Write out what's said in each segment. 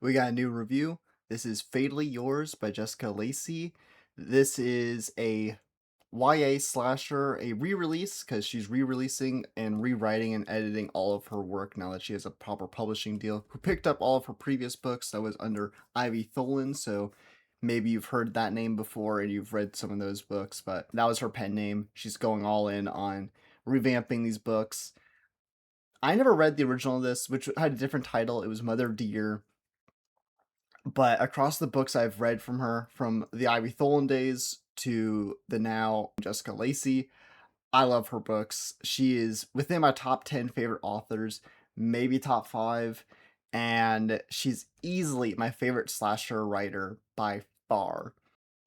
We got a new review. This is Fatally Yours by Jessica Lacy. This is a YA slasher, a re-release because she's re-releasing and rewriting and editing all of her work now that she has a proper publishing deal. Who picked up all of her previous books that was under Ivy Tholen, so maybe you've heard that name before and you've read some of those books, but that was her pen name. She's going all in on revamping these books. I never read the original of this, which had a different title. It was Mother Dear, but across the books I've read from her, from the Ivy Tholen days to the now Jessica Lacy, I love her books. She is within my top 10 favorite authors, maybe top 5, and she's easily my favorite slasher writer by far.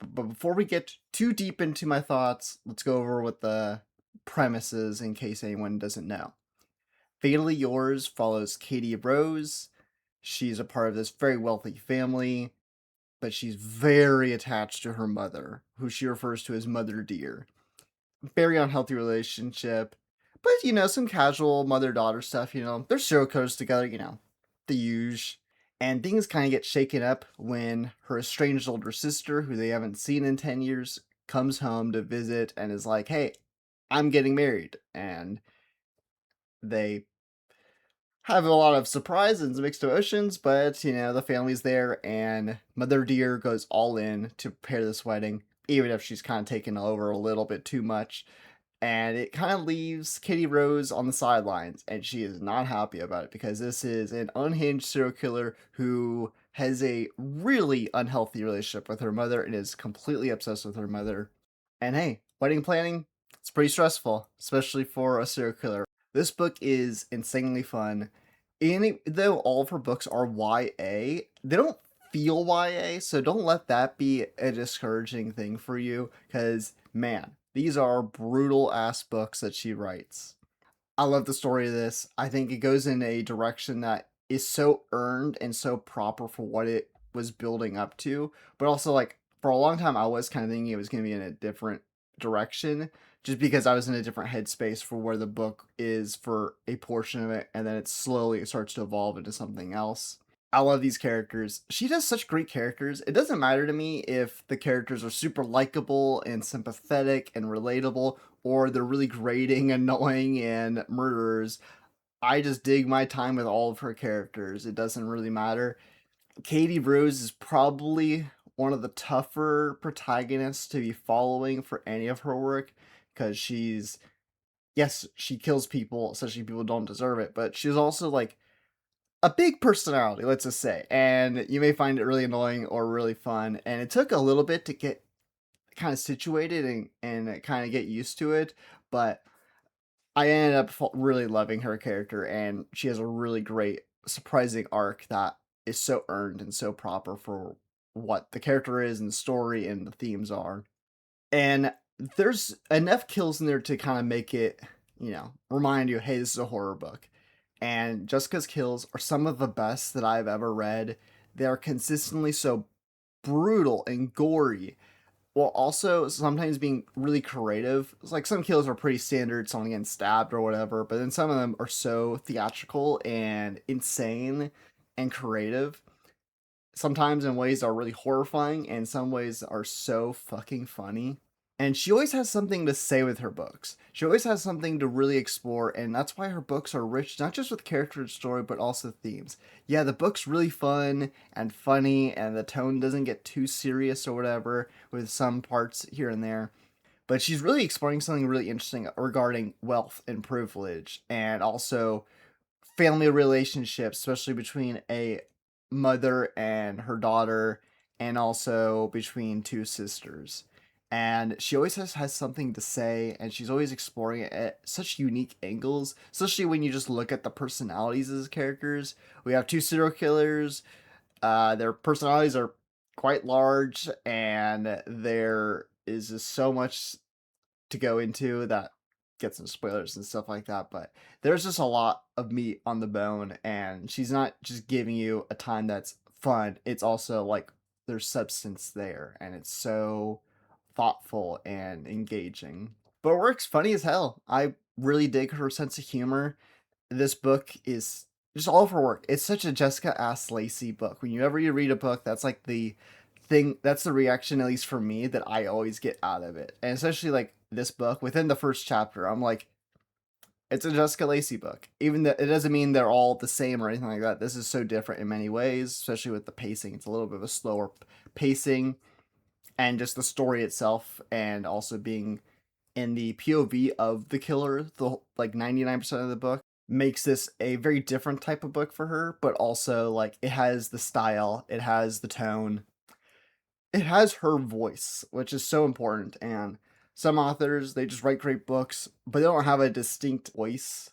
But before we get too deep into my thoughts, let's go over what the premises in case anyone doesn't know. Fatally Yours follows Katie Rose. She's a part of this very wealthy family, but she's very attached to her mother, who she refers to as Mother Dear. Very unhealthy relationship, but some casual mother daughter stuff. They're serial killers together. The huge. And things kind of get shaken up when her estranged older sister, who they haven't seen in 10 years, comes home to visit and is like, hey, I'm getting married. And they have a lot of surprise and mixed emotions, but the family's there, and Mother Dear goes all in to prepare this wedding, even if she's kind of taken over a little bit too much. And it kind of leaves Kitty Rose on the sidelines, and she is not happy about it because this is an unhinged serial killer who has a really unhealthy relationship with her mother and is completely obsessed with her mother. And hey, wedding planning, it's pretty stressful, especially for a serial killer. This book is insanely fun. And though all of her books are YA, they don't feel YA, so don't let that be a discouraging thing for you, because man, these are brutal ass books that she writes. I love the story of this. I think it goes in a direction that is so earned and so proper for what it was building up to. But also, like, for a long time, I was kind of thinking it was going to be in a different direction just because I was in a different headspace for where the book is for a portion of it. And then it starts to evolve into something else. I love these characters. She does such great characters. It doesn't matter to me if the characters are super likable and sympathetic and relatable, or they're really grating, annoying, and murderers. I just dig my time with all of her characters. It doesn't really matter. Katie Rose is probably one of the tougher protagonists to be following for any of her work because yes, she kills people, especially people who don't deserve it, but she's also like a big personality, let's just say, and you may find it really annoying or really fun. And it took a little bit to get kind of situated and kind of get used to it, but I ended up really loving her character, and she has a really great, surprising arc that is so earned and so proper for what the character is and the story and the themes are. And there's enough kills in there to kind of make it, remind you, hey, this is a horror book. And Jessica's kills are some of the best that I've ever read. They are consistently so brutal and gory, while also sometimes being really creative. It's like some kills are pretty standard, someone getting stabbed or whatever, but then some of them are so theatrical and insane and creative. Sometimes in ways that are really horrifying, and some ways are so fucking funny. And she always has something to say with her books. She always has something to really explore, and that's why her books are rich, not just with character and story, but also themes. Yeah, the book's really fun and funny, and the tone doesn't get too serious or whatever, with some parts here and there. But she's really exploring something really interesting regarding wealth and privilege, and also family relationships, especially between a mother and her daughter, and also between two sisters. And she always has something to say, and she's always exploring it at such unique angles, especially when you just look at the personalities of the characters. We have two serial killers. Their personalities are quite large, and there is just so much to go into that gets into spoilers and stuff like that, but there's just a lot of meat on the bone, and she's not just giving you a time that's fun. It's also like there's substance there, and it's so thoughtful and engaging. But it works funny as hell. I really dig her sense of humor. This book is just all of her work. It's such a Jessica Asks Lacy book. Whenever you read a book, that's like the thing. That's the reaction, at least for me, that I always get out of it. And especially like this book, within the first chapter, I'm like, it's a Jessica Lacy book. Even though it doesn't mean they're all the same or anything like that. This is so different in many ways, especially with the pacing. It's a little bit of a slower pacing, and just the story itself, and also being in the POV of the killer, the like 99% of the book makes this a very different type of book for her, but also like it has the style, it has the tone, it has her voice, which is so important. And some authors, they just write great books, but they don't have a distinct voice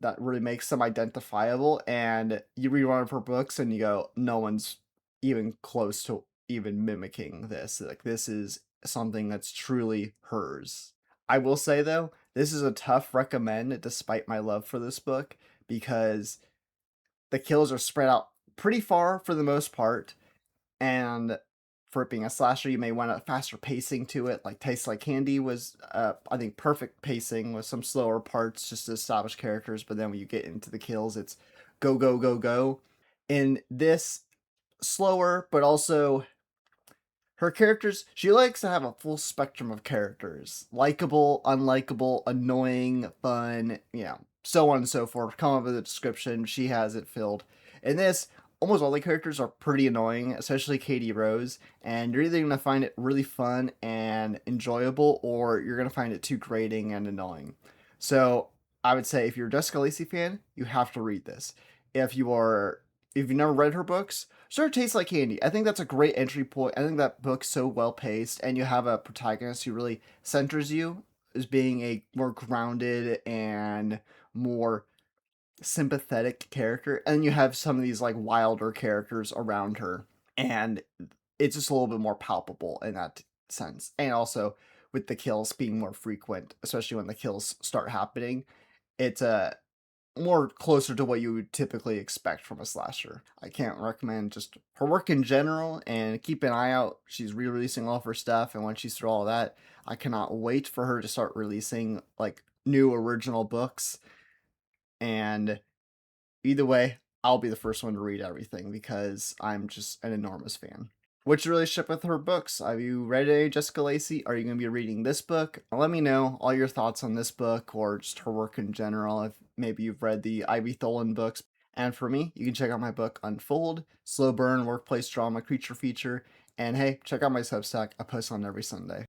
that really makes them identifiable. And you read one of her books and you go, no one's even close to even mimicking this. Like, this is something that's truly hers. I will say, though, this is a tough recommend despite my love for this book, because the kills are spread out pretty far for the most part, and for it being a slasher, you may want a faster pacing to it. Like Tastes Like Candy was, I think, perfect pacing with some slower parts just to establish characters. But then when you get into the kills, it's go, go, go, go. In this, slower, but also her characters, she likes to have a full spectrum of characters: likable, unlikable, annoying, fun, so on and so forth. Come up with a description, she has it filled. In this, almost all the characters are pretty annoying, especially Katie Rose, and you're either going to find it really fun and enjoyable, or you're going to find it too grating and annoying. So I would say if you're a Jessica Lacy fan, you have to read this. If you are, if you've never read her books, start Tastes Like Candy. I think that's a great entry point. I think that book's so well paced, and you have a protagonist who really centers you as being a more grounded and more sympathetic character. And you have some of these like wilder characters around her, and it's just a little bit more palpable in that sense. And also with the kills being more frequent, especially when the kills start happening, it's a more closer to what you would typically expect from a slasher. I can't recommend just her work in general, and keep an eye out. She's re-releasing all of her stuff, and once she's through all of that, I cannot wait for her to start releasing like new original books. And either way, I'll be the first one to read everything because I'm just an enormous fan. What's your relationship with her books? Have you read any Jessica Lacy? Are you going to be reading this book? Let me know all your thoughts on this book or just her work in general. If maybe you've read the Ivy Tholen books. And for me, you can check out my book Unfold, Slow Burn, Workplace Drama, Creature Feature. And hey, check out my Substack. I post on every Sunday.